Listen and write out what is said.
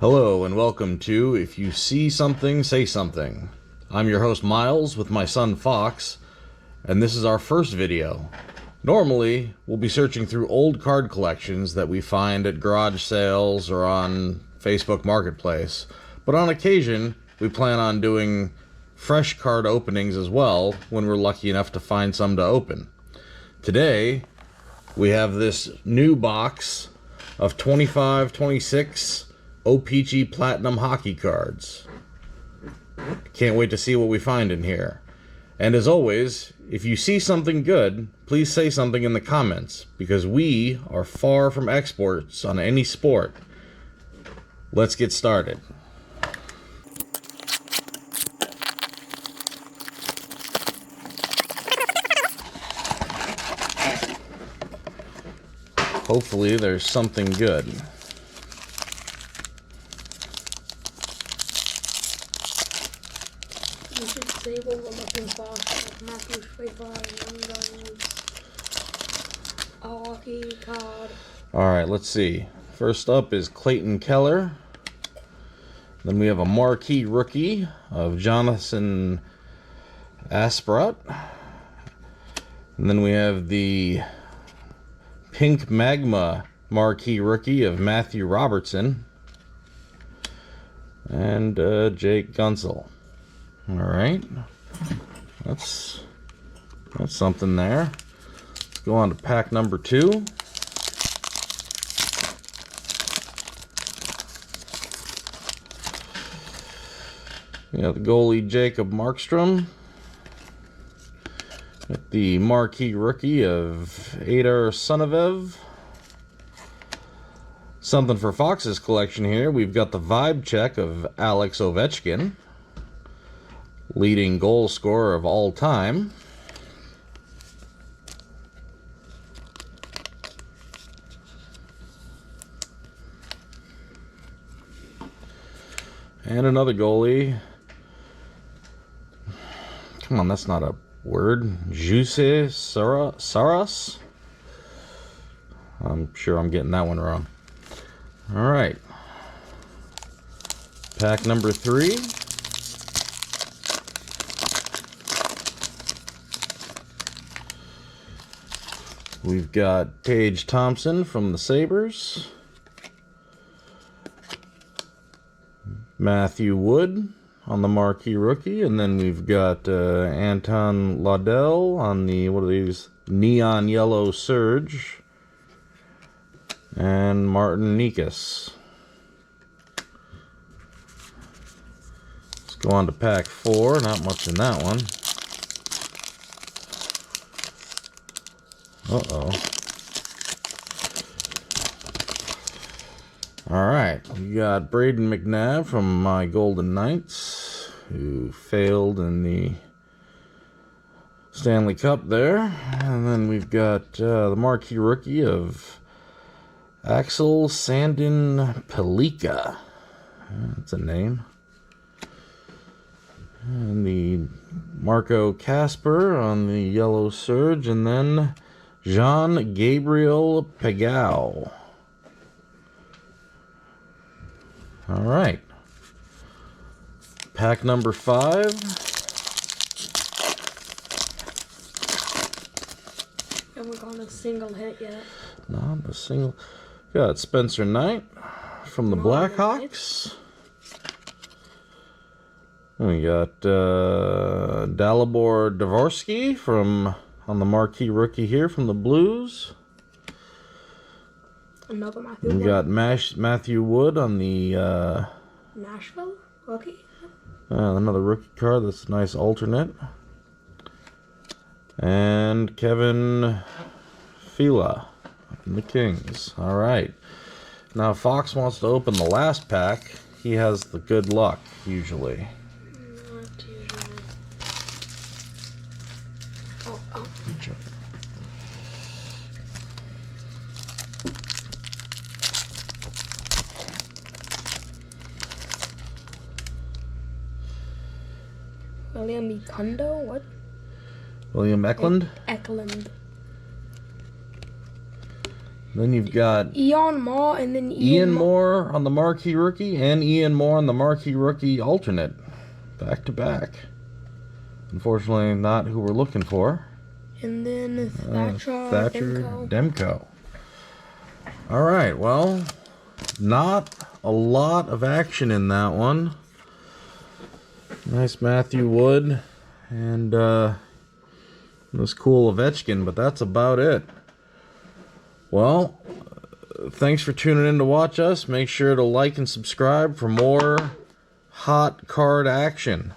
Hello and welcome to If You See Something, Say Something. I'm your host Miles with my son Fox, and this is our first video. Normally, we'll be searching through old card collections that we find at garage sales or on Facebook Marketplace, but on occasion, we plan on doing fresh card openings as well when we're lucky enough to find some to open. Today, we have this new box of 25-26 O-Pee-Chee Platinum hockey cards. Can't wait to see what we find in here. And as always, if you see something good, please say something in the comments, because we are far from experts on any sport. Let's get started. Hopefully there's something good. You should say what we're looking for, like Matthew's favorite hockey card. Alright, let's see. First up is Clayton Keller. Then we have a marquee rookie of Jonathan Asprot. And then we have the Pink Magma marquee rookie of Matthew Robertson. And Jake Gunsel. Alright. That's something there. Let's go on to pack number 2. We have the goalie Jacob Markstrom. Got the marquee rookie of Adar Sunovev. Something for Fox's collection here. We've got the vibe check of Alex Ovechkin, leading goal scorer of all time. And another goalie. Come on, that's not a word. Juse Saras. I'm sure I'm getting that one wrong. All right. Pack number 3. We've got Tage Thompson from the Sabres. Matthew Wood on the marquee rookie. And then we've got Anton Laudel on the, what are these? Neon Yellow Surge. And Martin Nikas. Let's go on to pack 4. Not much in that one. Uh-oh. Alright, we got Braden McNabb from my Golden Knights, who failed in the Stanley Cup there. And then we've got the marquee rookie of Axel Sandin Pelika. That's a name. And the Marco Casper on the Yellow Surge. And then Jean-Gabriel Pagao. All right. Pack number 5. Haven't got a single hit yet. Not a single. Got Spencer Knight from the Blackhawks. We got Dalibor Dvorsky from on the marquee rookie here from the Blues. Another Matthew We Wood. got Matthew Wood on the Nashville rookie. another rookie card. That's a nice alternate. And Kevin Fila in the Kings. All right. Now Fox wants to open the last pack. He has the good luck usually. Not usually. Oh. William Ekundo? What? William Eklund. Eklund. Then you've got Ian Moore and then Ian Moore on the marquee rookie and Ian Moore on the marquee rookie alternate. Back to back. Unfortunately, not who we're looking for. And then Thatcher Demko. All right, well, not a lot of action in that one. Nice Matthew Wood and this cool Ovechkin, but that's about it. Well, thanks for tuning in to watch us. Make sure to like and subscribe for more hot card action.